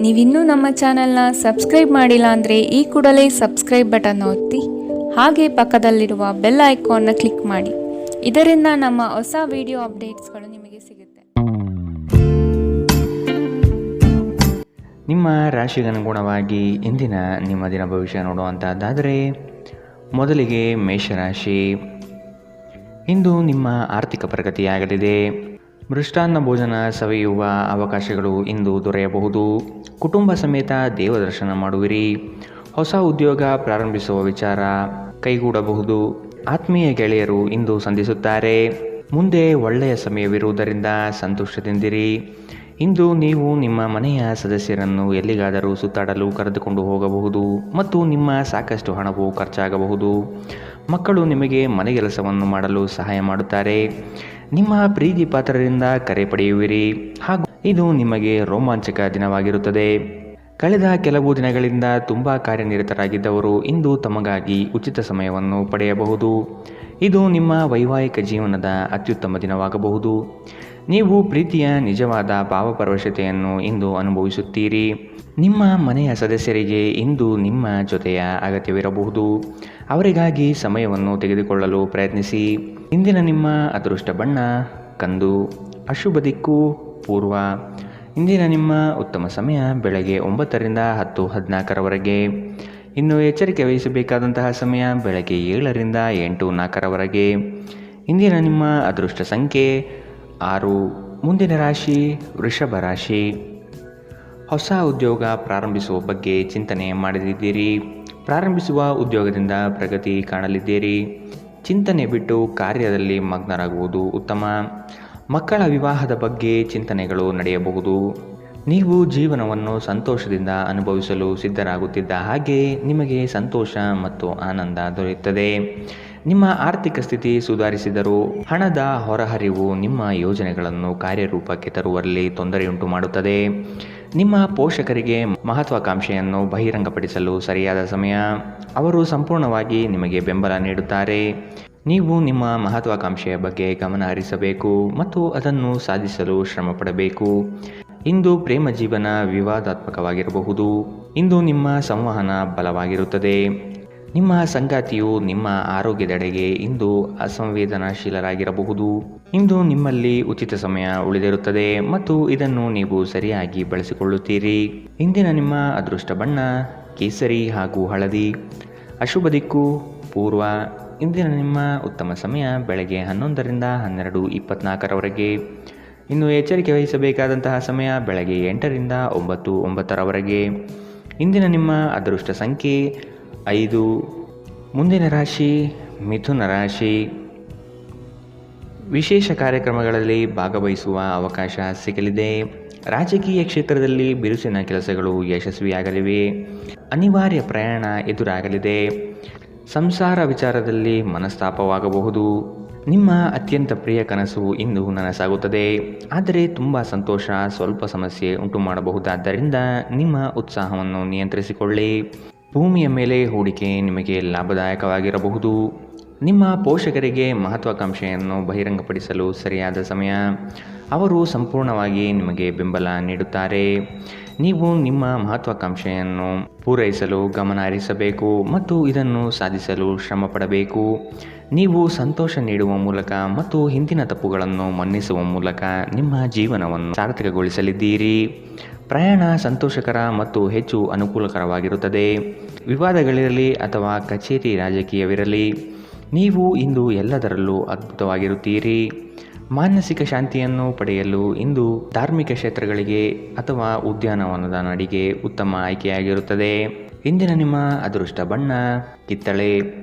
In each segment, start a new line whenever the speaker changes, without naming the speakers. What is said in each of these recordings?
ನೀವಿನ್ನೂ ನಮ್ಮ ಚಾನೆಲ್ನ ಸಬ್ಸ್ಕ್ರೈಬ್ ಮಾಡಿಲ್ಲ ಅಂದರೆ ಈ ಕೂಡಲೇ ಸಬ್ಸ್ಕ್ರೈಬ್ ಬಟನ್ ಒತ್ತಿ ಹಾಗೆ ಪಕ್ಕದಲ್ಲಿರುವ ಬೆಲ್ ಐಕಾನ್ನ ಕ್ಲಿಕ್ ಮಾಡಿ. ಇದರಿಂದ ನಮ್ಮ ಹೊಸ ವಿಡಿಯೋ ಅಪ್ಡೇಟ್ಸ್ಗಳು ನಿಮಗೆ ಸಿಗುತ್ತೆ.
ನಿಮ್ಮ ರಾಶಿಗನುಗುಣವಾಗಿ ಇಂದಿನ ನಿಮ್ಮ ದಿನ ಭವಿಷ್ಯ ನೋಡುವಂಥದ್ದಾದರೆ ಮೊದಲಿಗೆ ಮೇಷರಾಶಿ. ಇಂದು ನಿಮ್ಮ ಆರ್ಥಿಕ ಪ್ರಗತಿಯಾಗಲಿದೆ. ಮೃಷ್ಟಾನ್ನ ಭೋಜನ ಸವಿಯುವ ಅವಕಾಶಗಳು ಇಂದು ದೊರೆಯಬಹುದು. ಕುಟುಂಬ ಸಮೇತ ದೇವದರ್ಶನ ಮಾಡುವಿರಿ. ಹೊಸ ಉದ್ಯೋಗ ಪ್ರಾರಂಭಿಸುವ ವಿಚಾರ ಕೈಗೂಡಬಹುದು. ಆತ್ಮೀಯ ಗೆಳೆಯರು ಇಂದು ಸಂಧಿಸುತ್ತಾರೆ. ಮುಂದೆ ಒಳ್ಳೆಯ ಸಮಯವಿರುವುದರಿಂದ ಸಂತೋಷದಿಂದಿರಿ. ಇಂದು ನೀವು ನಿಮ್ಮ ಮನೆಯ ಸದಸ್ಯರನ್ನು ಎಲ್ಲಿಗಾದರೂ ಸುತ್ತಾಡಲು ಕರೆದುಕೊಂಡು ಹೋಗಬಹುದು ಮತ್ತು ನಿಮ್ಮ ಸಾಕಷ್ಟು ಹಣವು ಖರ್ಚಾಗಬಹುದು. ಮಕ್ಕಳು ನಿಮಗೆ ಮನೆಗೆಲಸವನ್ನು ಮಾಡಲು ಸಹಾಯ ಮಾಡುತ್ತಾರೆ. ನಿಮ್ಮ ಪ್ರೀತಿ ಪಾತ್ರರಿಂದ ಕರೆ ಪಡೆಯುವಿರಿ ಹಾಗೂ ಇದು ನಿಮಗೆ ರೋಮಾಂಚಕ ದಿನವಾಗಿರುತ್ತದೆ. ಕಳೆದ ಕೆಲವು ದಿನಗಳಿಂದ ತುಂಬ ಕಾರ್ಯನಿರತರಾಗಿದ್ದವರು ಇಂದು ತಮಗಾಗಿ ಉಚಿತ ಸಮಯವನ್ನು ಪಡೆಯಬಹುದು. ಇದು ನಿಮ್ಮ ವೈವಾಹಿಕ ಜೀವನದ ಅತ್ಯುತ್ತಮ ದಿನವಾಗಬಹುದು. ನೀವು ಪ್ರೀತಿಯ ನಿಜವಾದ ಭಾವಪರವಶತೆಯನ್ನು ಇಂದು ಅನುಭವಿಸುತ್ತೀರಿ. ನಿಮ್ಮ ಮನೆಯ ಸದಸ್ಯರಿಗೆ ಇಂದು ನಿಮ್ಮ ಜೊತೆಯ ಅಗತ್ಯವಿರಬಹುದು. ಅವರಿಗಾಗಿ ಸಮಯವನ್ನು ತೆಗೆದುಕೊಳ್ಳಲು ಪ್ರಯತ್ನಿಸಿ. ಇಂದಿನ ನಿಮ್ಮ ಅದೃಷ್ಟ ಬಣ್ಣ ಕಂದು. ಅಶುಭ ದಿಕ್ಕು ಪೂರ್ವ. ಇಂದಿನ ನಿಮ್ಮ ಉತ್ತಮ ಸಮಯ ಬೆಳಗ್ಗೆ 9ರಿಂದ 10:14ರವರೆಗೆ. ಇನ್ನು ಎಚ್ಚರಿಕೆ ವಹಿಸಬೇಕಾದಂತಹ ಸಮಯ ಬೆಳಗ್ಗೆ 7ರಿಂದ 8:04ರವರೆಗೆ. ಇಂದಿನ ನಿಮ್ಮ ಅದೃಷ್ಟ ಸಂಖ್ಯೆ 6. ಮುಂದಿನ ರಾಶಿ ವೃಷಭ ರಾಶಿ. ಹೊಸ ಉದ್ಯೋಗ ಪ್ರಾರಂಭಿಸುವ ಬಗ್ಗೆ ಚಿಂತನೆ ಮಾಡಲಿದ್ದೀರಿ. ಪ್ರಾರಂಭಿಸುವ ಉದ್ಯೋಗದಿಂದ ಪ್ರಗತಿ ಕಾಣಲಿದ್ದೀರಿ. ಚಿಂತನೆ ಬಿಟ್ಟು ಕಾರ್ಯದಲ್ಲಿ ಮಗ್ನರಾಗುವುದು ಉತ್ತಮ. ಮಕ್ಕಳ ವಿವಾಹದ ಬಗ್ಗೆ ಚಿಂತನೆಗಳು ನಡೆಯಬಹುದು. ನೀವು ಜೀವನವನ್ನು ಸಂತೋಷದಿಂದ ಅನುಭವಿಸಲು ಸಿದ್ಧರಾಗುತ್ತಿದ್ದ ಹಾಗೆ ನಿಮಗೆ ಸಂತೋಷ ಮತ್ತು ಆನಂದ ದೊರೆಯುತ್ತದೆ. ನಿಮ್ಮ ಆರ್ಥಿಕ ಸ್ಥಿತಿ ಸುಧಾರಿಸಿದರೂ ಹಣದ ಹೊರಹರಿವು ನಿಮ್ಮ ಯೋಜನೆಗಳನ್ನು ಕಾರ್ಯರೂಪಕ್ಕೆ ತರುವಲ್ಲಿ ತೊಂದರೆಯುಂಟು ಮಾಡುತ್ತದೆ. ನಿಮ್ಮ ಪೋಷಕರಿಗೆ ಮಹತ್ವಾಕಾಂಕ್ಷೆಯನ್ನು ಬಹಿರಂಗಪಡಿಸಲು ಸರಿಯಾದ ಸಮಯ. ಅವರು ಸಂಪೂರ್ಣವಾಗಿ ನಿಮಗೆ ಬೆಂಬಲ ನೀಡುತ್ತಾರೆ. ನೀವು ನಿಮ್ಮ ಮಹತ್ವಾಕಾಂಕ್ಷೆಯ ಬಗ್ಗೆ ಗಮನ ಹರಿಸಬೇಕು ಮತ್ತು ಅದನ್ನು ಸಾಧಿಸಲು ಶ್ರಮ ಪಡಬೇಕು. ಇಂದು ಪ್ರೇಮ ಜೀವನ ವಿವಾದಾತ್ಮಕವಾಗಿರಬಹುದು. ಇಂದು ನಿಮ್ಮ ಸಂವಹನ ಬಲವಾಗಿರುತ್ತದೆ. ನಿಮ್ಮ ಸಂಗಾತಿಯು ನಿಮ್ಮ ಆರೋಗ್ಯದೆಡೆಗೆ ಇಂದು ಅಸಂವೇದನಾಶೀಲರಾಗಿರಬಹುದು. ಇಂದು ನಿಮ್ಮಲ್ಲಿ ಉಚಿತ ಸಮಯ ಉಳಿದಿರುತ್ತದೆ ಮತ್ತು ಇದನ್ನು ನೀವು ಸರಿಯಾಗಿ ಬಳಸಿಕೊಳ್ಳುತ್ತೀರಿ. ಇಂದಿನ ನಿಮ್ಮ ಅದೃಷ್ಟ ಬಣ್ಣ ಕೇಸರಿ ಹಾಗೂ ಹಳದಿ. ಅಶುಭ ದಿಕ್ಕು ಪೂರ್ವ. ಇಂದಿನ ನಿಮ್ಮ ಉತ್ತಮ ಸಮಯ ಬೆಳಗ್ಗೆ 11ರಿಂದ 12:24ರವರೆಗೆ. ಇನ್ನು ಎಚ್ಚರಿಕೆ ವಹಿಸಬೇಕಾದಂತಹ ಸಮಯ ಬೆಳಗ್ಗೆ 8ರಿಂದ 9:09ರವರೆಗೆ. ಇಂದಿನ ನಿಮ್ಮ ಅದೃಷ್ಟ ಸಂಖ್ಯೆ 5. ಮುಂದಿನ ರಾಶಿ ಮಿಥುನ ರಾಶಿ. ವಿಶೇಷ ಕಾರ್ಯಕ್ರಮಗಳಲ್ಲಿ ಭಾಗವಹಿಸುವ ಅವಕಾಶ ಸಿಗಲಿದೆ. ರಾಜಕೀಯ ಕ್ಷೇತ್ರದಲ್ಲಿ ಬಿರುಸಿನ ಕೆಲಸಗಳು ಯಶಸ್ವಿಯಾಗಲಿವೆ. ಅನಿವಾರ್ಯ ಪ್ರಯಾಣ ಎದುರಾಗಲಿದೆ. ಸಂಸಾರ ವಿಚಾರದಲ್ಲಿ ಮನಸ್ತಾಪವಾಗಬಹುದು. ನಿಮ್ಮ ಅತ್ಯಂತ ಪ್ರಿಯ ಕನಸು ಇಂದು ನನಸಾಗುತ್ತದೆ. ಆದರೆ ತುಂಬ ಸಂತೋಷ ಸ್ವಲ್ಪ ಸಮಸ್ಯೆ ಉಂಟು ಮಾಡಬಹುದಾದ್ದರಿಂದ ನಿಮ್ಮ ಉತ್ಸಾಹವನ್ನು ನಿಯಂತ್ರಿಸಿಕೊಳ್ಳಿ. ಭೂಮಿಯ ಮೇಲೆ ಹೂಡಿಕೆ ನಿಮಗೆ ಲಾಭದಾಯಕವಾಗಿರಬಹುದು. ನಿಮ್ಮ ಪೋಷಕರಿಗೆ ಮಹತ್ವಾಕಾಂಕ್ಷೆಯನ್ನು ಬಹಿರಂಗಪಡಿಸಲು ಸರಿಯಾದ ಸಮಯ. ಅವರು ಸಂಪೂರ್ಣವಾಗಿ ನಿಮಗೆ ಬೆಂಬಲ ನೀಡುತ್ತಾರೆ. ನೀವು ನಿಮ್ಮ ಮಹತ್ವಾಕಾಂಕ್ಷೆಯನ್ನು ಪೂರೈಸಲು ಗಮನ ಹರಿಸಬೇಕು ಮತ್ತು ಇದನ್ನು ಸಾಧಿಸಲು ಶ್ರಮ ಪಡಬೇಕು. ನೀವು ಸಂತೋಷ ನೀಡುವ ಮೂಲಕ ಮತ್ತು ಹಿಂದಿನ ತಪ್ಪುಗಳನ್ನು ಮನ್ನಿಸುವ ಮೂಲಕ ನಿಮ್ಮ ಜೀವನವನ್ನು ಸಾರ್ಥಕಗೊಳಿಸಲಿದ್ದೀರಿ. ಪ್ರಯಾಣ ಸಂತೋಷಕರ ಮತ್ತು ಹೆಚ್ಚು ಅನುಕೂಲಕರವಾಗಿರುತ್ತದೆ. ವಿವಾದಗಳಿರಲಿ ಅಥವಾ ಕಚೇರಿ ರಾಜಕೀಯವಿರಲಿ, ನೀವು ಇಂದು ಎಲ್ಲದರಲ್ಲೂ ಅದ್ಭುತವಾಗಿರುತ್ತೀರಿ. ಮಾನಸಿಕ ಶಾಂತಿಯನ್ನು ಪಡೆಯಲು ಇಂದು ಧಾರ್ಮಿಕ ಕ್ಷೇತ್ರಗಳಿಗೆ ಅಥವಾ ಉದ್ಯಾನವನದ ನಡಿಗೆ ಉತ್ತಮ ಆಯ್ಕೆಯಾಗಿರುತ್ತದೆ. ಇಂದಿನ ನಿಮ್ಮ ಅದೃಷ್ಟ ಬಣ್ಣ ಕಿತ್ತಳೆ.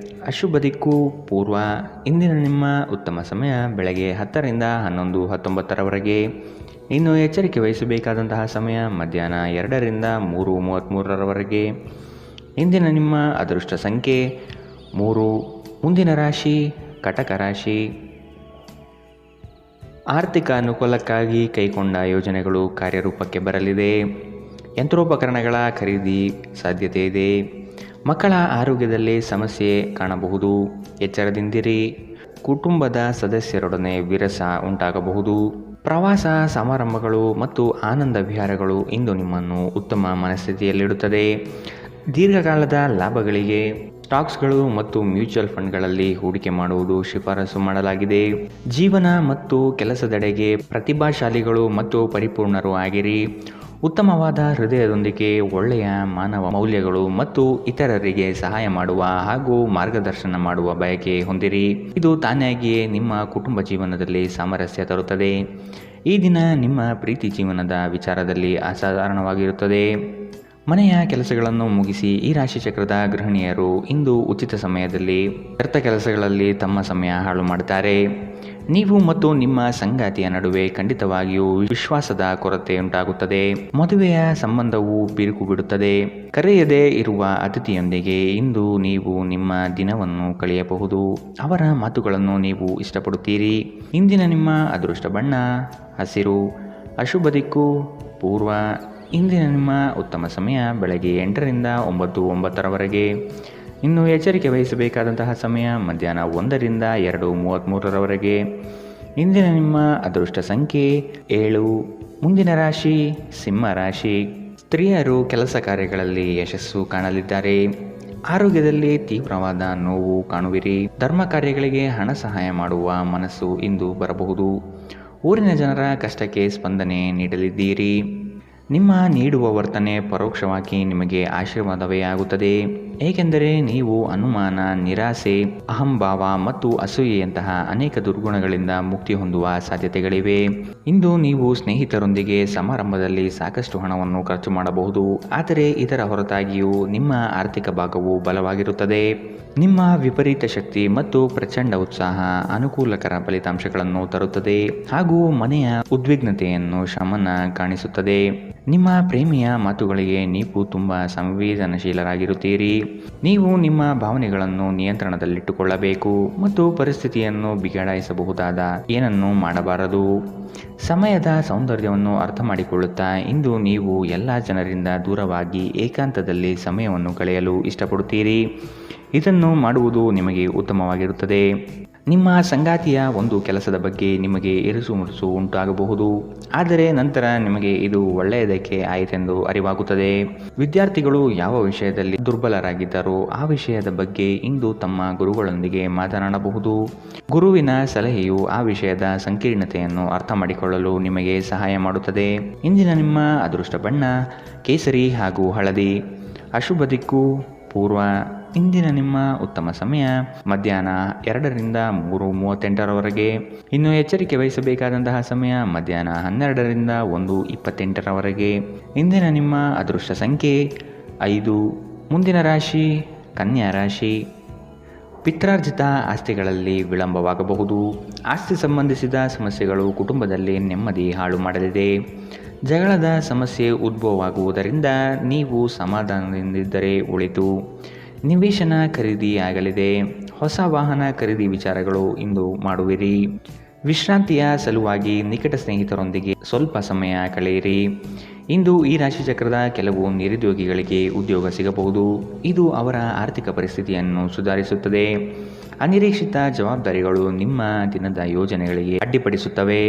ಅಶುಭ ದಿಕ್ಕು ಪೂರ್ವ. ಇಂದಿನ ನಿಮ್ಮ ಉತ್ತಮ ಸಮಯ ಬೆಳಗ್ಗೆ 10ರಿಂದ 11:19ರವರೆಗೆ. ಇನ್ನು ಎಚ್ಚರಿಕೆ ವಹಿಸಬೇಕಾದಂತಹ ಸಮಯ ಮಧ್ಯಾಹ್ನ 2ರಿಂದ 3:33ರವರೆಗೆ. ಇಂದಿನ ನಿಮ್ಮ ಅದೃಷ್ಟ ಸಂಖ್ಯೆ 3. ಮುಂದಿನ ರಾಶಿ ಕಟಕ ರಾಶಿ. ಆರ್ಥಿಕ ಅನುಕೂಲಕ್ಕಾಗಿ ಕೈಗೊಂಡ ಯೋಜನೆಗಳು ಕಾರ್ಯರೂಪಕ್ಕೆ ಬರಲಿದೆ. ಯಂತ್ರೋಪಕರಣಗಳ ಖರೀದಿ ಸಾಧ್ಯತೆ ಇದೆ. ಮಕ್ಕಳ ಆರೋಗ್ಯದಲ್ಲಿ ಸಮಸ್ಯೆ ಕಾಣಬಹುದು. ಎಚ್ಚರದಿಂದಿರಿ. ಕುಟುಂಬದ ಸದಸ್ಯರೊಡನೆ ವಿರಸ ಉಂಟಾಗಬಹುದು. ಪ್ರವಾಸ ಸಮಾರಂಭಗಳು ಮತ್ತು ಆನಂದ ವಿಹಾರಗಳು ಇಂದು ನಿಮ್ಮನ್ನು ಉತ್ತಮ ಮನಸ್ಥಿತಿಯಲ್ಲಿಡುತ್ತದೆ. ದೀರ್ಘಕಾಲದ ಲಾಭಗಳಿಗೆ ಸ್ಟಾಕ್ಸ್ಗಳು ಮತ್ತು ಮ್ಯೂಚುವಲ್ ಫಂಡ್ಗಳಲ್ಲಿ ಹೂಡಿಕೆ ಮಾಡುವುದು ಶಿಫಾರಸು ಮಾಡಲಾಗಿದೆ. ಜೀವನ ಮತ್ತು ಕೆಲಸದೆಡೆಗೆ ಪ್ರತಿಭಾಶಾಲಿಗಳು ಮತ್ತು ಪರಿಪೂರ್ಣರು ಆಗಿರಿ. ಉತ್ತಮವಾದ ಹೃದಯದೊಂದಿಗೆ ಒಳ್ಳೆಯ ಮಾನವ ಮೌಲ್ಯಗಳು ಮತ್ತು ಇತರರಿಗೆ ಸಹಾಯ ಮಾಡುವ ಹಾಗೂ ಮಾರ್ಗದರ್ಶನ ಮಾಡುವ ಬಯಕೆ ಹೊಂದಿರಿ. ಇದು ತಾನಾಗಿಯೇ ನಿಮ್ಮ ಕುಟುಂಬ ಜೀವನದಲ್ಲಿ ಸಾಮರಸ್ಯ ತರುತ್ತದೆ. ಈ ದಿನ ನಿಮ್ಮ ಪ್ರೀತಿ ಜೀವನದ ವಿಚಾರದಲ್ಲಿ ಅಸಾಧಾರಣವಾಗಿರುತ್ತದೆ. ಮನೆಯ ಕೆಲಸಗಳನ್ನು ಮುಗಿಸಿ ಈ ರಾಶಿಚಕ್ರದ ಗೃಹಿಣಿಯರು ಇಂದು ಉಚಿತ ಸಮಯದಲ್ಲಿ ವ್ಯರ್ಥ ಕೆಲಸಗಳಲ್ಲಿ ತಮ್ಮ ಸಮಯ ಹಾಳು ಮಾಡುತ್ತಾರೆ. ನೀವು ಮತ್ತು ನಿಮ್ಮ ಸಂಗಾತಿಯ ನಡುವೆ ಖಂಡಿತವಾಗಿಯೂ ವಿಶ್ವಾಸದ ಕೊರತೆ ಉಂಟಾಗುತ್ತದೆ. ಮದುವೆಯ ಸಂಬಂಧವು ಬಿರುಕು ಬಿಡುತ್ತದೆ. ಕರೆಯದೇ ಇರುವ ಅತಿಥಿಯೊಂದಿಗೆ ಇಂದು ನೀವು ನಿಮ್ಮ ದಿನವನ್ನು ಕಳೆಯಬಹುದು. ಅವರ ಮಾತುಗಳನ್ನು ನೀವು ಇಷ್ಟಪಡುತ್ತೀರಿ. ಇಂದಿನ ನಿಮ್ಮ ಅದೃಷ್ಟ ಬಣ್ಣ ಹಸಿರು. ಅಶುಭ ದಿಕ್ಕು ಪೂರ್ವ. ಇಂದಿನ ನಿಮ್ಮ ಉತ್ತಮ ಸಮಯ ಬೆಳಗ್ಗೆ 8ರಿಂದ 9:09 ಇನ್ನು ಎಚ್ಚರಿಕೆ ವಹಿಸಬೇಕಾದಂತಹ ಸಮಯ ಮಧ್ಯಾಹ್ನ 1ರಿಂದ 2:33 ಇಂದಿನ ನಿಮ್ಮ ಅದೃಷ್ಟ ಸಂಖ್ಯೆ 7. ಮುಂದಿನ ರಾಶಿ ಸಿಂಹ ರಾಶಿ. ಸ್ತ್ರೀಯರು ಕೆಲಸ ಕಾರ್ಯಗಳಲ್ಲಿ ಯಶಸ್ಸು ಕಾಣಲಿದ್ದಾರೆ. ಆರೋಗ್ಯದಲ್ಲಿ ತೀವ್ರವಾದ ನೋವು ಕಾಣುವಿರಿ. ಧರ್ಮ ಕಾರ್ಯಗಳಿಗೆ ಹಣ ಸಹಾಯ ಮಾಡುವ ಮನಸ್ಸು ಇಂದು ಬರಬಹುದು. ಊರಿನ ಜನರ ಕಷ್ಟಕ್ಕೆ ಸ್ಪಂದನೆ ನೀಡಲಿದ್ದೀರಿ. ನಿಮ್ಮ ನೀಡುವ ವರ್ತನೆ ಪರೋಕ್ಷವಾಗಿ ನಿಮಗೆ ಆಶೀರ್ವಾದವೇ ಆಗುತ್ತದೆ. ಏಕೆಂದರೆ ನೀವು ಅನುಮಾನ, ನಿರಾಸೆ, ಅಹಂಭಾವ ಮತ್ತು ಅಸೂಯೆಯಂತಹ ಅನೇಕ ದುರ್ಗುಣಗಳಿಂದ ಮುಕ್ತಿ ಹೊಂದುವ ಸಾಧ್ಯತೆಗಳಿವೆ. ಇಂದು ನೀವು ಸ್ನೇಹಿತರೊಂದಿಗೆ ಸಮಾರಂಭದಲ್ಲಿ ಸಾಕಷ್ಟು ಹಣವನ್ನು ಖರ್ಚು ಮಾಡಬಹುದು. ಆದರೆ ಇದರ ಹೊರತಾಗಿಯೂ ನಿಮ್ಮ ಆರ್ಥಿಕ ಭಾಗವು ಬಲವಾಗಿರುತ್ತದೆ. ನಿಮ್ಮ ವಿಪರೀತ ಶಕ್ತಿ ಮತ್ತು ಪ್ರಚಂಡ ಉತ್ಸಾಹ ಅನುಕೂಲಕರ ಫಲಿತಾಂಶಗಳನ್ನು ತರುತ್ತದೆ ಹಾಗೂ ಮನೆಯ ಉದ್ವಿಗ್ನತೆಯನ್ನು ಶಮನ ಕಾಣಿಸುತ್ತದೆ. ನಿಮ್ಮ ಪ್ರೇಮಿಯ ಮಾತುಗಳಿಗೆ ನೀವು ತುಂಬ ಸಂವೇದನಶೀಲರಾಗಿರುತ್ತೀರಿ. ನೀವು ನಿಮ್ಮ ಭಾವನೆಗಳನ್ನು ನಿಯಂತ್ರಣದಲ್ಲಿಟ್ಟುಕೊಳ್ಳಬೇಕು ಮತ್ತು ಪರಿಸ್ಥಿತಿಯನ್ನು ಬಿಗಡಾಯಿಸಬಹುದಾದ ಏನನ್ನೂ ಮಾಡಬಾರದು. ಸಮಯದ ಸೌಂದರ್ಯವನ್ನು ಅರ್ಥ ಮಾಡಿಕೊಳ್ಳುತ್ತಾ ಇಂದು ನೀವು ಎಲ್ಲ ಜನರಿಂದ ದೂರವಾಗಿ ಏಕಾಂತದಲ್ಲಿ ಸಮಯವನ್ನು ಕಳೆಯಲು ಇಷ್ಟಪಡುತ್ತೀರಿ. ಇದನ್ನು ಮಾಡುವುದು ನಿಮಗೆ ಉತ್ತಮವಾಗಿರುತ್ತದೆ. ನಿಮ್ಮ ಸಂಗಾತಿಯ ಒಂದು ಕೆಲಸದ ಬಗ್ಗೆ ನಿಮಗೆ ಇರುಸು ಮುರುಸು ಉಂಟಾಗಬಹುದು. ಆದರೆ ನಂತರ ನಿಮಗೆ ಇದು ಒಳ್ಳೆಯದಕ್ಕೆ ಆಯಿತೆಂದು ಅರಿವಾಗುತ್ತದೆ. ವಿದ್ಯಾರ್ಥಿಗಳು ಯಾವ ವಿಷಯದಲ್ಲಿ ದುರ್ಬಲರಾಗಿದ್ದಾರೋ ಆ ವಿಷಯದ ಬಗ್ಗೆ ಇಂದು ತಮ್ಮ ಗುರುಗಳೊಂದಿಗೆ ಮಾತನಾಡಬಹುದು. ಗುರುವಿನ ಸಲಹೆಯು ಆ ವಿಷಯದ ಸಂಕೀರ್ಣತೆಯನ್ನು ಅರ್ಥ ಮಾಡಿಕೊಳ್ಳಲು ನಿಮಗೆ ಸಹಾಯ ಮಾಡುತ್ತದೆ. ಇಂದಿನ ನಿಮ್ಮ ಅದೃಷ್ಟ ಬಣ್ಣ ಕೇಸರಿ ಹಾಗೂ ಹಳದಿ. ಅಶುಭ ದಿಕ್ಕು ಪೂರ್ವ. ಇಂದಿನ ನಿಮ್ಮ ಉತ್ತಮ ಸಮಯ ಮಧ್ಯಾಹ್ನ 2ರಿಂದ 3:38 ಇನ್ನು ಎಚ್ಚರಿಕೆ ವಹಿಸಬೇಕಾದಂತಹ ಸಮಯ ಮಧ್ಯಾಹ್ನ 12ರಿಂದ 1:28 ಇಂದಿನ ನಿಮ್ಮ ಅದೃಷ್ಟ ಸಂಖ್ಯೆ 5. ಮುಂದಿನ ರಾಶಿ ಕನ್ಯಾ ರಾಶಿ. ಪಿತ್ರಾರ್ಜಿತ ಆಸ್ತಿಗಳಲ್ಲಿ ವಿಳಂಬವಾಗಬಹುದು. ಆಸ್ತಿ ಸಂಬಂಧಿಸಿದ ಸಮಸ್ಯೆಗಳು ಕುಟುಂಬದಲ್ಲಿ ನೆಮ್ಮದಿ ಹಾಳು ಮಾಡಲಿದೆ. ಜಗಳದ ಸಮಸ್ಯೆ ಉದ್ಭವವಾಗುವುದರಿಂದ ನೀವು ಸಮಾಧಾನದಿಂದಿದ್ದರೆ ಒಳಿತು. ನಿವೇಶನ ಖರೀದಿ ಆಗಲಿದೆ. ಹೊಸ ವಾಹನ ಖರೀದಿ ವಿಚಾರಗಳು ಇಂದು ಮಾಡುವಿರಿ. ವಿಶ್ರಾಂತಿಯ ಸಲುವಾಗಿ ನಿಕಟ ಸ್ನೇಹಿತರೊಂದಿಗೆ ಸ್ವಲ್ಪ ಸಮಯ ಕಳೆಯಿರಿ. ಇಂದು ಈ ರಾಶಿಚಕ್ರದ ಕೆಲವು ನಿರುದ್ಯೋಗಿಗಳಿಗೆ ಉದ್ಯೋಗ ಸಿಗಬಹುದು. ಇದು ಅವರ ಆರ್ಥಿಕ ಪರಿಸ್ಥಿತಿಯನ್ನು ಸುಧಾರಿಸುತ್ತದೆ. ಅನಿರೀಕ್ಷಿತ ಜವಾಬ್ದಾರಿಗಳು ನಿಮ್ಮ ದಿನದ ಯೋಜನೆಗಳಿಗೆ ಅಡ್ಡಿಪಡಿಸುತ್ತವೆ.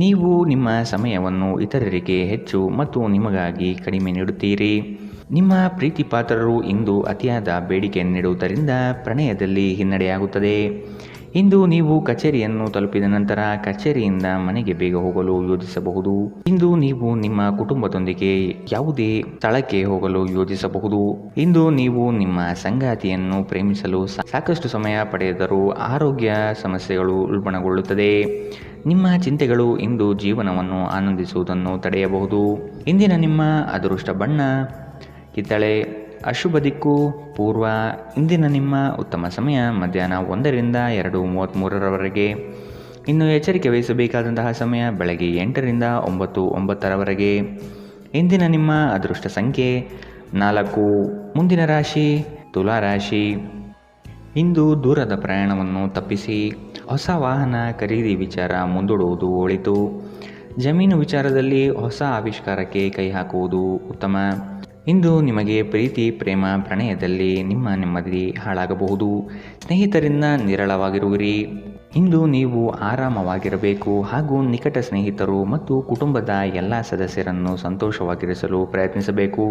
ನೀವು ನಿಮ್ಮ ಸಮಯವನ್ನು ಇತರರಿಗೆ ಹೆಚ್ಚು ಮತ್ತು ನಿಮಗಾಗಿ ಕಡಿಮೆ ನೀಡುತ್ತೀರಿ. ನಿಮ್ಮ ಪ್ರೀತಿ ಪಾತ್ರರು ಇಂದು ಅತಿಯಾದ ಬೇಡಿಕೆ ನೀಡುವುದರಿಂದ ಪ್ರಣಯದಲ್ಲಿ ಹಿನ್ನಡೆಯಾಗುತ್ತದೆ. ಇಂದು ನೀವು ಕಚೇರಿಯನ್ನು ತಲುಪಿದ ನಂತರ ಕಚೇರಿಯಿಂದ ಮನೆಗೆ ಬೇಗ ಹೋಗಲು ಯೋಜಿಸಬಹುದು. ಇಂದು ನೀವು ನಿಮ್ಮ ಕುಟುಂಬದೊಂದಿಗೆ ಯಾವುದೇ ಸ್ಥಳಕ್ಕೆ ಹೋಗಲು ಯೋಜಿಸಬಹುದು. ಇಂದು ನೀವು ನಿಮ್ಮ ಸಂಗಾತಿಯನ್ನು ಪ್ರೇಮಿಸಲು ಸಾಕಷ್ಟು ಸಮಯ ಪಡೆದರೂ ಆರೋಗ್ಯ ಸಮಸ್ಯೆಗಳು ಉಲ್ಬಣಗೊಳ್ಳುತ್ತದೆ. ನಿಮ್ಮ ಚಿಂತೆಗಳು ಇಂದು ಜೀವನವನ್ನು ಆನಂದಿಸುವುದನ್ನು ತಡೆಯಬಹುದು. ಇಂದಿನ ನಿಮ್ಮ ಅದೃಷ್ಟ ಬಣ್ಣ ಕಿತ್ತಳೆ. ಅಶುಭ ದಿಕ್ಕು ಪೂರ್ವ. ಇಂದಿನ ನಿಮ್ಮ ಉತ್ತಮ ಸಮಯ ಮಧ್ಯಾಹ್ನ 1ರಿಂದ 2:33 ಇನ್ನು ಎಚ್ಚರಿಕೆ ವಹಿಸಬೇಕಾದಂತಹ ಸಮಯ ಬೆಳಗ್ಗೆ 8ರಿಂದ 9:09 ಇಂದಿನ ನಿಮ್ಮ ಅದೃಷ್ಟ ಸಂಖ್ಯೆ 4. ಮುಂದಿನ ರಾಶಿ ತುಲಾ ರಾಶಿ. ಇಂದು ದೂರದ ಪ್ರಯಾಣವನ್ನು ತಪ್ಪಿಸಿ. ಹೊಸ ವಾಹನ ಖರೀದಿ ವಿಚಾರ ಮುಂದೂಡುವುದು ಒಳಿತು. ಜಮೀನು ವಿಚಾರದಲ್ಲಿ ಹೊಸ ಆವಿಷ್ಕಾರಕ್ಕೆ ಕೈ ಹಾಕುವುದು ಉತ್ತಮ. ಇಂದು ನಿಮಗೆ ಪ್ರೀತಿ, ಪ್ರೇಮ, ಪ್ರಣಯದಲ್ಲಿ ನಿಮ್ಮ ನೆಮ್ಮದಿ ಹಾಳಾಗಬಹುದು. ಸ್ನೇಹಿತರಿಂದ ನಿರಳವಾಗಿರುವಿರಿ. ಇಂದು ನೀವು ಆರಾಮವಾಗಿರಬೇಕು ಹಾಗೂ ನಿಕಟ ಸ್ನೇಹಿತರು ಮತ್ತು ಕುಟುಂಬದ ಎಲ್ಲ ಸದಸ್ಯರನ್ನು ಸಂತೋಷವಾಗಿರಿಸಲು ಪ್ರಯತ್ನಿಸಬೇಕು.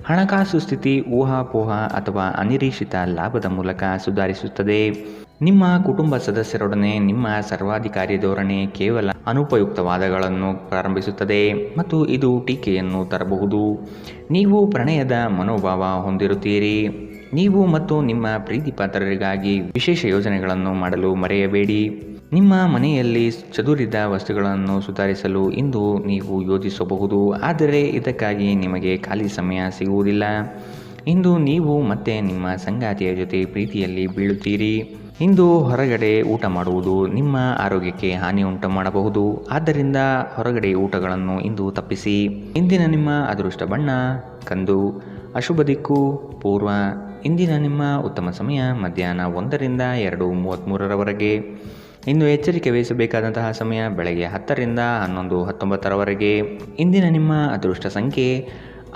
ಹಣಕಾಸು ಸ್ಥಿತಿ ಊಹಾಪೋಹ ಅಥವಾ ಅನಿರೀಕ್ಷಿತ ಲಾಭದ ಮೂಲಕ ಸುಧಾರಿಸುತ್ತದೆ. ನಿಮ್ಮ ಕುಟುಂಬ ಸದಸ್ಯರೊಡನೆ ನಿಮ್ಮ ಸರ್ವಾಧಿಕಾರಿ ಧೋರಣೆ ಕೇವಲ ಅನುಪಯುಕ್ತವಾದಗಳನ್ನು ಪ್ರಾರಂಭಿಸುತ್ತದೆ ಮತ್ತು ಇದು ಟೀಕೆಯನ್ನು ತರಬಹುದು. ನೀವು ಪ್ರಣಯದ ಮನೋಭಾವ ಹೊಂದಿರುತ್ತೀರಿ. ನೀವು ಮತ್ತು ನಿಮ್ಮ ಪ್ರೀತಿಪಾತ್ರರಿಗಾಗಿ ವಿಶೇಷ ಯೋಜನೆಗಳನ್ನು ಮಾಡಲು ಮರೆಯಬೇಡಿ. ನಿಮ್ಮ ಮನೆಯಲ್ಲಿ ಚದುರಿದ ವಸ್ತುಗಳನ್ನು ಸುಧಾರಿಸಲು ಇಂದು ನೀವು ಯೋಜಿಸಬಹುದು, ಆದರೆ ಇದಕ್ಕಾಗಿ ನಿಮಗೆ ಖಾಲಿ ಸಮಯ ಸಿಗುವುದಿಲ್ಲ. ಇಂದು ನೀವು ಮತ್ತೆ ನಿಮ್ಮ ಸಂಗಾತಿಯ ಜೊತೆ ಪ್ರೀತಿಯಲ್ಲಿ ಬೀಳುತ್ತೀರಿ. ಇಂದು ಹೊರಗಡೆ ಊಟ ಮಾಡುವುದು ನಿಮ್ಮ ಆರೋಗ್ಯಕ್ಕೆ ಹಾನಿ ಉಂಟು ಮಾಡಬಹುದು, ಆದ್ದರಿಂದ ಹೊರಗಡೆ ಊಟಗಳನ್ನು ಇಂದು ತಪ್ಪಿಸಿ. ಇಂದಿನ ನಿಮ್ಮ ಅದೃಷ್ಟ ಬಣ್ಣ ಕಂದು. ಅಶುಭ ದಿಕ್ಕು ಪೂರ್ವ. ಇಂದಿನ ನಿಮ್ಮ ಉತ್ತಮ ಸಮಯ ಮಧ್ಯಾಹ್ನ 1ರಿಂದ 2:33ರವರೆಗೆ. ಇನ್ನು ಎಚ್ಚರಿಕೆ ವಹಿಸಬೇಕಾದಂತಹ ಸಮಯ ಬೆಳಗ್ಗೆ 10ರಿಂದ 11:19ರವರೆಗೆ. ಇಂದಿನ ನಿಮ್ಮ ಅದೃಷ್ಟ ಸಂಖ್ಯೆ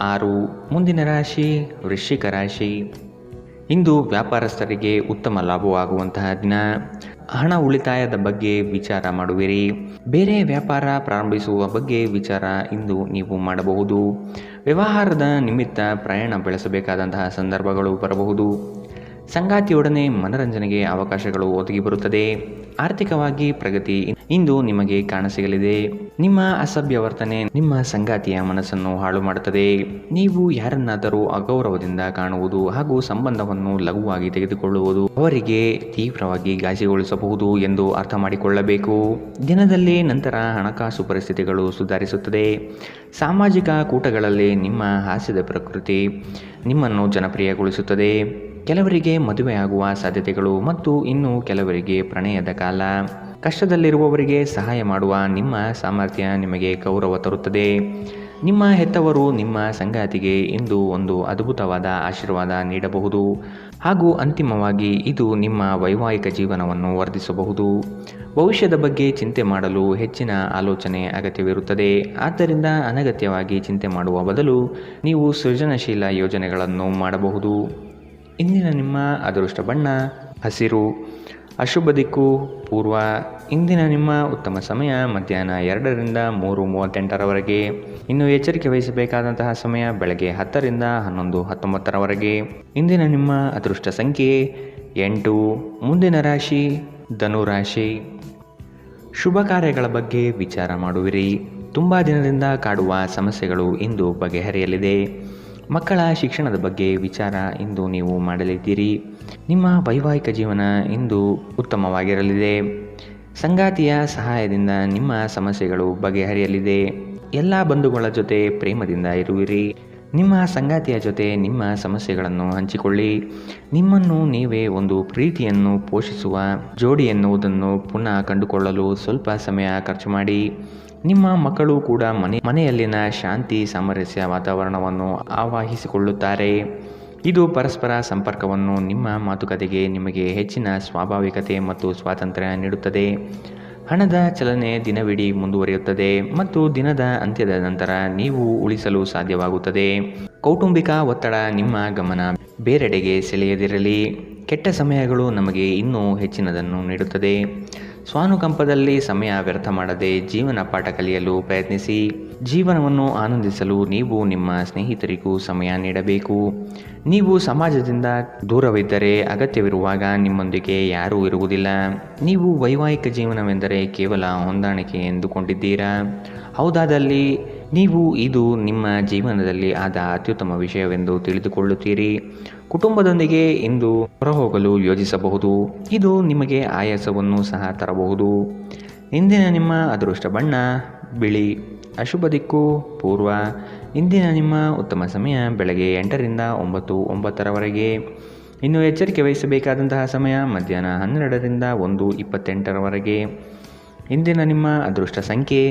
6. ಮುಂದಿನ ರಾಶಿ ವೃಶ್ಚಿಕ ರಾಶಿ. ಇಂದು ವ್ಯಾಪಾರಸ್ಥರಿಗೆ ಉತ್ತಮ ಲಾಭವಾಗುವಂತಹ ದಿನ. ಹಣ ಉಳಿತಾಯದ ಬಗ್ಗೆ ವಿಚಾರ ಮಾಡುವಿರಿ. ಬೇರೆ ವ್ಯಾಪಾರ ಪ್ರಾರಂಭಿಸುವ ಬಗ್ಗೆ ವಿಚಾರ ಇಂದು ನೀವು ಮಾಡಬಹುದು. ವ್ಯವಹಾರದ ನಿಮಿತ್ತ ಪ್ರಯಾಣ ಬೆಳೆಸಬೇಕಾದಂತಹ ಸಂದರ್ಭಗಳು ಬರಬಹುದು. ಸಂಗಾತಿಯೊಡನೆ ಮನರಂಜನೆಗೆ ಅವಕಾಶಗಳು ಒದಗಿ ಬರುತ್ತದೆ. ಆರ್ಥಿಕವಾಗಿ ಪ್ರಗತಿ ಇಂದು ನಿಮಗೆ ಕಾಣಸಿಗಲಿದೆ. ನಿಮ್ಮ ಅಸಭ್ಯ ವರ್ತನೆ ನಿಮ್ಮ ಸಂಗಾತಿಯ ಮನಸ್ಸನ್ನು ಹಾಳು ಮಾಡುತ್ತದೆ. ನೀವು ಯಾರನ್ನಾದರೂ ಅಗೌರವದಿಂದ ಕಾಣುವುದು ಹಾಗೂ ಸಂಬಂಧವನ್ನು ಲಘುವಾಗಿ ತೆಗೆದುಕೊಳ್ಳುವುದು ಅವರಿಗೆ ತೀವ್ರವಾಗಿ ಗಾಯಗೊಳಿಸಬಹುದು ಎಂದು ಅರ್ಥ ಮಾಡಿಕೊಳ್ಳಬೇಕು. ದಿನದಲ್ಲಿ ನಂತರ ಹಣಕಾಸು ಪರಿಸ್ಥಿತಿಗಳು ಸುಧಾರಿಸುತ್ತದೆ. ಸಾಮಾಜಿಕ ಕೂಟಗಳಲ್ಲಿ ನಿಮ್ಮ ಹಾಸ್ಯದ ಪ್ರಕೃತಿ ನಿಮ್ಮನ್ನು ಜನಪ್ರಿಯಗೊಳಿಸುತ್ತದೆ. ಕೆಲವರಿಗೆ ಮದುವೆಯಾಗುವ ಸಾಧ್ಯತೆಗಳು ಮತ್ತು ಇನ್ನು ಕೆಲವರಿಗೆ ಪ್ರಣಯದ ಕಾಲ. ಕಷ್ಟದಲ್ಲಿರುವವರಿಗೆ ಸಹಾಯ ಮಾಡುವ ನಿಮ್ಮ ಸಾಮರ್ಥ್ಯ ನಿಮಗೆ ಗೌರವ ತರುತ್ತದೆ. ನಿಮ್ಮ ಹೆತ್ತವರು ನಿಮ್ಮ ಸಂಗಾತಿಗೆ ಇಂದು ಒಂದು ಅದ್ಭುತವಾದ ಆಶೀರ್ವಾದ ನೀಡಬಹುದು ಹಾಗೂ ಅಂತಿಮವಾಗಿ ಇದು ನಿಮ್ಮ ವೈವಾಹಿಕ ಜೀವನವನ್ನು ವರ್ಧಿಸಬಹುದು. ಭವಿಷ್ಯದ ಬಗ್ಗೆ ಚಿಂತೆ ಮಾಡಲು ಹೆಚ್ಚಿನ ಆಲೋಚನೆ ಅಗತ್ಯವಿರುತ್ತದೆ. ಆದ್ದರಿಂದ ಅನಗತ್ಯವಾಗಿ ಚಿಂತೆ ಮಾಡುವ ಬದಲು ನೀವು ಸೃಜನಶೀಲ ಯೋಜನೆಗಳನ್ನು ಮಾಡಬಹುದು. ಇಂದಿನ ನಿಮ್ಮ ಅದೃಷ್ಟ ಬಣ್ಣ ಹಸಿರು. ಅಶುಭ ದಿಕ್ಕು ಪೂರ್ವ. ಇಂದಿನ ನಿಮ್ಮ ಉತ್ತಮ ಸಮಯ ಮಧ್ಯಾಹ್ನ 2ರಿಂದ 3:38ರವರೆಗೆ. ಇನ್ನು ಎಚ್ಚರಿಕೆ ವಹಿಸಬೇಕಾದಂತಹ ಸಮಯ ಬೆಳಗ್ಗೆ 10ರಿಂದ 11:19ರವರೆಗೆ. ಇಂದಿನ ನಿಮ್ಮ ಅದೃಷ್ಟ ಸಂಖ್ಯೆ 8. ಮುಂದಿನ ರಾಶಿ ಧನುರಾಶಿ. ಶುಭ ಕಾರ್ಯಗಳ ಬಗ್ಗೆ ವಿಚಾರ ಮಾಡುವಿರಿ. ತುಂಬ ದಿನದಿಂದ ಕಾಡುವ ಸಮಸ್ಯೆಗಳು ಇಂದು ಬಗೆಹರಿಯಲಿದೆ. ಮಕ್ಕಳ ಶಿಕ್ಷಣದ ಬಗ್ಗೆ ವಿಚಾರ ಇಂದು ನೀವು ಮಾಡಲಿದ್ದೀರಿ. ನಿಮ್ಮ ವೈವಾಹಿಕ ಜೀವನ ಇಂದು ಉತ್ತಮವಾಗಿರಲಿದೆ. ಸಂಗಾತಿಯ ಸಹಾಯದಿಂದ ನಿಮ್ಮ ಸಮಸ್ಯೆಗಳು ಬಗೆಹರಿಯಲಿದೆ. ಎಲ್ಲ ಬಂಧುಗಳ ಜೊತೆ ಪ್ರೇಮದಿಂದ ಇರುವಿರಿ. ನಿಮ್ಮ ಸಂಗಾತಿಯ ಜೊತೆ ನಿಮ್ಮ ಸಮಸ್ಯೆಗಳನ್ನು ಹಂಚಿಕೊಳ್ಳಿ. ನಿಮ್ಮನ್ನು ನೀವೇ ಒಂದು ಪ್ರೀತಿಯನ್ನು ಪೋಷಿಸುವ ಜೋಡಿ ಎನ್ನುವುದನ್ನು ಪುನಃ ಕಂಡುಕೊಳ್ಳಲು ಸ್ವಲ್ಪ ಸಮಯ ಖರ್ಚು ಮಾಡಿ. ನಿಮ್ಮ ಮಕ್ಕಳು ಕೂಡ ಮನೆಯಲ್ಲಿನ ಶಾಂತಿ ಸಾಮರಸ್ಯ ವಾತಾವರಣವನ್ನು ಆವಾಹಿಸಿಕೊಳ್ಳುತ್ತಾರೆ. ಇದು ಪರಸ್ಪರ ಸಂಪರ್ಕವನ್ನು ನಿಮ್ಮ ಮಾತುಕತೆಗೆ ನಿಮಗೆ ಹೆಚ್ಚಿನ ಸ್ವಾಭಾವಿಕತೆ ಮತ್ತು ಸ್ವಾತಂತ್ರ್ಯ ನೀಡುತ್ತದೆ. ಹಣದ ಚಲನೆ ದಿನವಿಡೀ ಮುಂದುವರಿಯುತ್ತದೆ ಮತ್ತು ದಿನದ ಅಂತ್ಯದ ನಂತರ ನೀವು ಉಳಿಸಲು ಸಾಧ್ಯವಾಗುತ್ತದೆ. ಕೌಟುಂಬಿಕ ಒತ್ತಡ ನಿಮ್ಮ ಗಮನ ಬೇರೆಡೆಗೆ ಸೆಳೆಯದಿರಲಿ. ಕೆಟ್ಟ ಸಮಯಗಳು ನಮಗೆ ಇನ್ನೂ ಹೆಚ್ಚಿನದನ್ನು ನೀಡುತ್ತದೆ. ಸ್ವಾನುಕಂಪದಲ್ಲಿ ಸಮಯ ವ್ಯರ್ಥ ಮಾಡದೆ ಜೀವನ ಪಾಠ ಕಲಿಯಲು ಪ್ರಯತ್ನಿಸಿ. ಜೀವನವನ್ನು ಆನಂದಿಸಲು ನೀವು ನಿಮ್ಮ ಸ್ನೇಹಿತರಿಗೂ ಸಮಯ ನೀಡಬೇಕು. ನೀವು ಸಮಾಜದಿಂದ ದೂರವಿದ್ದರೆ ಅಗತ್ಯವಿರುವಾಗ ನಿಮ್ಮೊಂದಿಗೆ ಯಾರೂ ಇರುವುದಿಲ್ಲ. ನೀವು ವೈವಾಹಿಕ ಜೀವನವೆಂದರೆ ಕೇವಲ ಹೊಂದಾಣಿಕೆ ಎಂದುಕೊಂಡಿದ್ದೀರಾ? ಹೌದಾದಲ್ಲಿ ನೀವು ಇದು ನಿಮ್ಮ ಜೀವನದಲ್ಲಿ ಆದ ಅತ್ಯುತ್ತಮ ವಿಷಯವೆಂದು ತಿಳಿದುಕೊಳ್ಳುತ್ತೀರಿ. ಕುಟುಂಬದೊಂದಿಗೆ ಇಂದು ಹೊರಹೋಗಲು ಯೋಜಿಸಬಹುದು. ಇದು ನಿಮಗೆ ಆಯಾಸವನ್ನು ಸಹ ತರಬಹುದು. ಇಂದಿನ ನಿಮ್ಮ ಅದೃಷ್ಟ ಬಣ್ಣ ಬಿಳಿ. ಅಶುಭ ದಿಕ್ಕು ಪೂರ್ವ. ಇಂದಿನ ನಿಮ್ಮ ಉತ್ತಮ ಸಮಯ ಬೆಳಗ್ಗೆ 8ರಿಂದ 9:09ರವರೆಗೆ. ಇನ್ನು ಎಚ್ಚರಿಕೆ ವಹಿಸಬೇಕಾದಂತಹ ಸಮಯ ಮಧ್ಯಾಹ್ನ 12ರಿಂದ 1:28ರವರೆಗೆ. ಇಂದಿನ ನಿಮ್ಮ ಅದೃಷ್ಟ ಸಂಖ್ಯೆ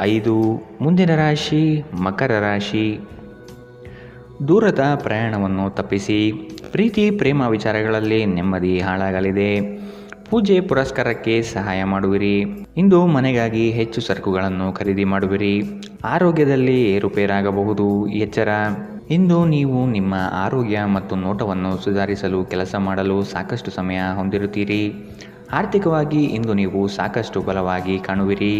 5. ಮುಂದಿನ ರಾಶಿ ಮಕರ ರಾಶಿ. ದೂರದ ಪ್ರಯಾಣವನ್ನು ತಪ್ಪಿಸಿ. ಪ್ರೀತಿ ಪ್ರೇಮ ವಿಚಾರಗಳಲ್ಲಿ ನೆಮ್ಮದಿ ಹಾಳಾಗಲಿದೆ. ಪೂಜೆ ಪುರಸ್ಕಾರಕ್ಕೆ ಸಹಾಯ ಮಾಡುವಿರಿ. ಇಂದು ಮನೆಗಾಗಿ ಹೆಚ್ಚು ಸರಕುಗಳನ್ನು ಖರೀದಿ ಮಾಡುವಿರಿ. ಆರೋಗ್ಯದಲ್ಲಿ ಏರುಪೇರಾಗಬಹುದು, ಎಚ್ಚರ. ಇಂದು ನೀವು ನಿಮ್ಮ ಆರೋಗ್ಯ ಮತ್ತು ನೋಟವನ್ನು ಸುಧಾರಿಸಲು ಕೆಲಸ ಮಾಡಲು ಸಾಕಷ್ಟು ಸಮಯ ಹೊಂದಿರುತ್ತೀರಿ. ಆರ್ಥಿಕವಾಗಿ ಇಂದು ನೀವು ಸಾಕಷ್ಟು ಬಲವಾಗಿ ಕಾಣುವಿರಿ.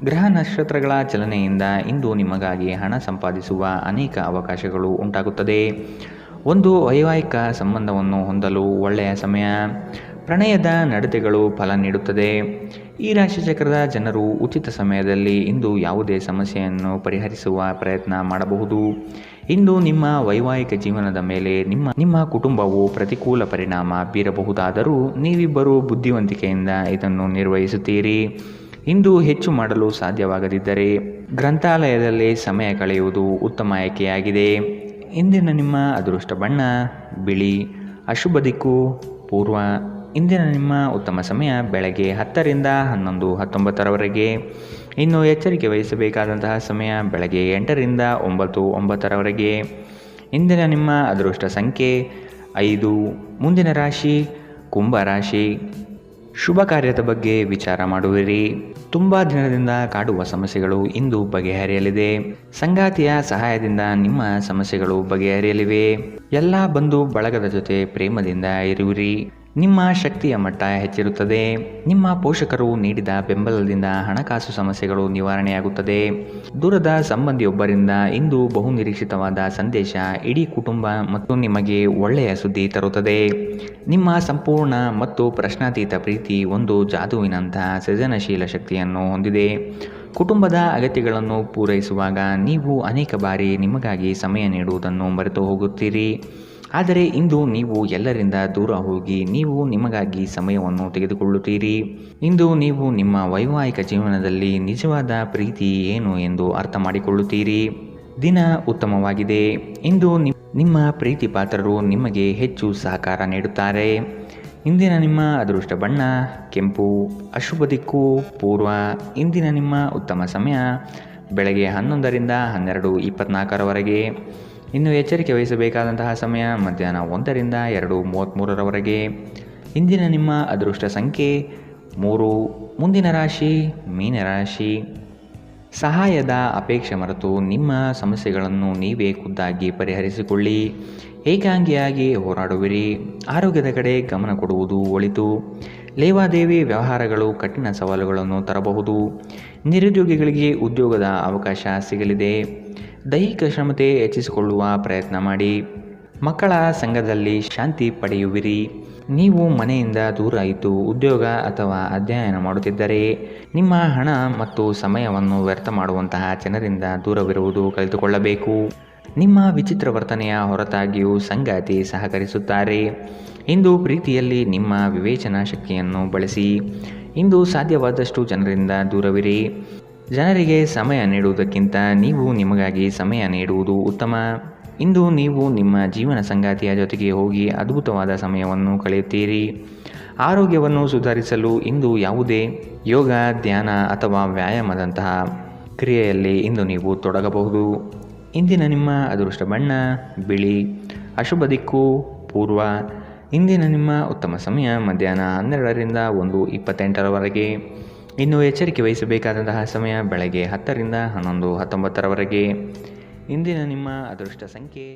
ಗ್ರಹ ನಕ್ಷತ್ರಗಳ ಚಲನೆಯಿಂದ ಇಂದು ನಿಮಗಾಗಿ ಹಣ ಸಂಪಾದಿಸುವ ಅನೇಕ ಅವಕಾಶಗಳು ಉಂಟಾಗುತ್ತದೆ. ಒಂದು ವೈವಾಹಿಕ ಸಂಬಂಧವನ್ನು ಹೊಂದಲು ಒಳ್ಳೆಯ ಸಮಯ. ಪ್ರಣಯದ ನಡತೆಗಳು ಫಲ ನೀಡುತ್ತದೆ. ಈ ರಾಶಿಚಕ್ರದ ಜನರು ಉಚಿತ ಸಮಯದಲ್ಲಿ ಇಂದು ಯಾವುದೇ ಸಮಸ್ಯೆಯನ್ನು ಪರಿಹರಿಸುವ ಪ್ರಯತ್ನ ಮಾಡಬಹುದು. ಇಂದು ನಿಮ್ಮ ವೈವಾಹಿಕ ಜೀವನದ ಮೇಲೆ ನಿಮ್ಮ ಕುಟುಂಬವು ಪ್ರತಿಕೂಲ ಪರಿಣಾಮ ಬೀರಬಹುದಾದರೂ ನೀವಿಬ್ಬರು ಬುದ್ಧಿವಂತಿಕೆಯಿಂದ ಇದನ್ನು ನಿರ್ವಹಿಸುತ್ತೀರಿ. ಇಂದು ಹೆಚ್ಚು ಮಾಡಲು ಸಾಧ್ಯವಾಗದಿದ್ದರೆ ಗ್ರಂಥಾಲಯದಲ್ಲಿ ಸಮಯ ಕಳೆಯುವುದು ಉತ್ತಮ ಆಯ್ಕೆಯಾಗಿದೆ. ಇಂದಿನ ನಿಮ್ಮ ಅದೃಷ್ಟ ಬಣ್ಣ ಬಿಳಿ. ಅಶುಭ ದಿಕ್ಕು ಪೂರ್ವ. ಇಂದಿನ ನಿಮ್ಮ ಉತ್ತಮ ಸಮಯ ಬೆಳಗ್ಗೆ 10 ರಿಂದ 11, 19ರವರೆಗೆ. ಇನ್ನು ಎಚ್ಚರಿಕೆ ವಹಿಸಬೇಕಾದಂತಹ ಸಮಯ ಬೆಳಗ್ಗೆ 8 ರಿಂದ 9, 9ರವರೆಗೆ. ಇಂದಿನ ನಿಮ್ಮ ಅದೃಷ್ಟ ಸಂಖ್ಯೆ 5. ಮುಂದಿನ ರಾಶಿ ಕುಂಭ ರಾಶಿ. ಶುಭ ಕಾರ್ಯದ ಬಗ್ಗೆ ವಿಚಾರ ಮಾಡುವಿರಿ. ತುಂಬ ದಿನದಿಂದ ಕಾಡುವ ಸಮಸ್ಯೆಗಳು ಇಂದು ಬಗೆಹರಿಯಲಿದೆ. ಸಂಗಾತಿಯ ಸಹಾಯದಿಂದ ನಿಮ್ಮ ಸಮಸ್ಯೆಗಳು ಬಗೆಹರಿಯಲಿವೆ. ಎಲ್ಲ ಬಂಧು ಬಳಗದ ಜೊತೆ ಪ್ರೇಮದಿಂದ ಇರುವಿರಿ. ನಿಮ್ಮ ಶಕ್ತಿಯ ಮಟ್ಟ ಹೆಚ್ಚಿರುತ್ತದೆ. ನಿಮ್ಮ ಪೋಷಕರು ನೀಡಿದ ಬೆಂಬಲದಿಂದ ಹಣಕಾಸು ಸಮಸ್ಯೆಗಳು ನಿವಾರಣೆಯಾಗುತ್ತದೆ. ದೂರದ ಸಂಬಂಧಿಯೊಬ್ಬರಿಂದ ಇಂದು ಬಹುನಿರೀಕ್ಷಿತವಾದ ಸಂದೇಶ ಇಡೀ ಕುಟುಂಬ ಮತ್ತು ನಿಮಗೆ ಒಳ್ಳೆಯ ಸುದ್ದಿ ತರುತ್ತದೆ. ನಿಮ್ಮ ಸಂಪೂರ್ಣ ಮತ್ತು ಪ್ರಶ್ನಾತೀತ ಪ್ರೀತಿ ಒಂದು ಜಾದುವಿನಂತಹ ಸೃಜನಶೀಲ ಶಕ್ತಿಯನ್ನು ಹೊಂದಿದೆ. ಕುಟುಂಬದ ಅಗತ್ಯಗಳನ್ನು ಪೂರೈಸುವಾಗ ನೀವು ಅನೇಕ ಬಾರಿ ನಿಮಗಾಗಿ ಸಮಯ ನೀಡುವುದನ್ನು ಮರೆತು ಹೋಗುತ್ತೀರಿ. ಆದರೆ ಇಂದು ನೀವು ಎಲ್ಲರಿಂದ ದೂರ ಹೋಗಿ ನೀವು ನಿಮಗಾಗಿ ಸಮಯವನ್ನು ತೆಗೆದುಕೊಳ್ಳುತ್ತೀರಿ. ಇಂದು ನೀವು ನಿಮ್ಮ ವೈವಾಹಿಕ ಜೀವನದಲ್ಲಿ ನಿಜವಾದ ಪ್ರೀತಿ ಏನು ಎಂದು ಅರ್ಥ ಮಾಡಿಕೊಳ್ಳುತ್ತೀರಿ. ದಿನ ಉತ್ತಮವಾಗಿದೆ. ಇಂದು ನಿಮ್ಮ ಪ್ರೀತಿ ಪಾತ್ರರು ನಿಮಗೆ ಹೆಚ್ಚು ಸಹಕಾರ ನೀಡುತ್ತಾರೆ. ಇಂದಿನ ನಿಮ್ಮ ಅದೃಷ್ಟ ಬಣ್ಣ ಕೆಂಪು. ಅಶುಭ ದಿಕ್ಕು ಪೂರ್ವ. ಇಂದಿನ ನಿಮ್ಮ ಉತ್ತಮ ಸಮಯ ಬೆಳಗ್ಗೆ 11 ರಿಂದ 12, 24ರವರೆಗೆ. ಇನ್ನು ಎಚ್ಚರಿಕೆ ವಹಿಸಬೇಕಾದಂತಹ ಸಮಯ ಮಧ್ಯಾಹ್ನ 1 ರಿಂದ 2:33ರವರೆಗೆ. ಇಂದಿನ ನಿಮ್ಮ ಅದೃಷ್ಟ ಸಂಖ್ಯೆ 3. ಮುಂದಿನ ರಾಶಿ ಮೀನರಾಶಿ. ಸಹಾಯದ ಅಪೇಕ್ಷೆ ಮರೆತು ನಿಮ್ಮ ಸಮಸ್ಯೆಗಳನ್ನು ನೀವೇ ಖುದ್ದಾಗಿ ಪರಿಹರಿಸಿಕೊಳ್ಳಿ. ಏಕಾಂಗಿಯಾಗಿ ಹೋರಾಡುವಿರಿ. ಆರೋಗ್ಯದ ಕಡೆ ಗಮನ ಕೊಡುವುದು ಒಳಿತು. ಲೇವಾದೇವಿ ವ್ಯವಹಾರಗಳು ಕಠಿಣ ಸವಾಲುಗಳನ್ನು ತರಬಹುದು. ನಿರುದ್ಯೋಗಿಗಳಿಗೆ ಉದ್ಯೋಗದ ಅವಕಾಶ ಸಿಗಲಿದೆ. ದೈಹಿಕ ಶ್ರಮತೆ ಹೆಚ್ಚಿಸಿಕೊಳ್ಳುವ ಪ್ರಯತ್ನ ಮಾಡಿ. ಮಕ್ಕಳ ಸಂಘದಲ್ಲಿ ಶಾಂತಿ ಪಡೆಯುವಿರಿ. ನೀವು ಮನೆಯಿಂದ ದೂರ ಇದ್ದು ಉದ್ಯೋಗ ಅಥವಾ ಅಧ್ಯಯನ ಮಾಡುತ್ತಿದ್ದರೆ ನಿಮ್ಮ ಹಣ ಮತ್ತು ಸಮಯವನ್ನು ವ್ಯರ್ಥ ಮಾಡುವಂತಹ ಜನರಿಂದ ದೂರವಿರುವುದು ಕಲಿತುಕೊಳ್ಳಬೇಕು. ನಿಮ್ಮ ವಿಚಿತ್ರ ವರ್ತನೆಯ ಹೊರತಾಗಿಯೂ ಸಂಗಾತಿ ಸಹಕರಿಸುತ್ತಾರೆ. ಇಂದು ಪ್ರೀತಿಯಲ್ಲಿ ನಿಮ್ಮ ವಿವೇಚನಾ ಶಕ್ತಿಯನ್ನು ಬಳಸಿ. ಇಂದು ಸಾಧ್ಯವಾದಷ್ಟು ಜನರಿಂದ ದೂರವಿರಿ. ಜನರಿಗೆ ಸಮಯ ನೀಡುವುದಕ್ಕಿಂತ ನೀವು ನಿಮಗಾಗಿ ಸಮಯ ನೀಡುವುದು ಉತ್ತಮ. ಇಂದು ನೀವು ನಿಮ್ಮ ಜೀವನ ಸಂಗಾತಿಯ ಜೊತೆಗೆ ಹೋಗಿ ಅದ್ಭುತವಾದ ಸಮಯವನ್ನು ಕಳೆಯುತ್ತೀರಿ. ಆರೋಗ್ಯವನ್ನು ಸುಧಾರಿಸಲು ಇಂದು ಯಾವುದೇ ಯೋಗ, ಧ್ಯಾನ ಅಥವಾ ವ್ಯಾಯಾಮದಂತಹ ಕ್ರಿಯೆಯಲ್ಲಿ ಇಂದು ನೀವು ತೊಡಗಬಹುದು. ಇಂದಿನ ನಿಮ್ಮ ಅದೃಷ್ಟ ಬಣ್ಣ ಬಿಳಿ. ಅಶುಭ ದಿಕ್ಕು ಪೂರ್ವ. ಇಂದಿನ ನಿಮ್ಮ ಉತ್ತಮ ಸಮಯ ಮಧ್ಯಾಹ್ನ 12 ರಿಂದ 1:28ರವರೆಗೆ. ಇನ್ನು ಎಚ್ಚರಿಕೆ ವಹಿಸಬೇಕಾದಂತಹ ಸಮಯ ಬೆಳಗ್ಗೆ 10 ರಿಂದ 11, 19ರವರೆಗೆ. ಇಂದಿನ ನಿಮ್ಮ ಅದೃಷ್ಟ ಸಂಖ್ಯೆ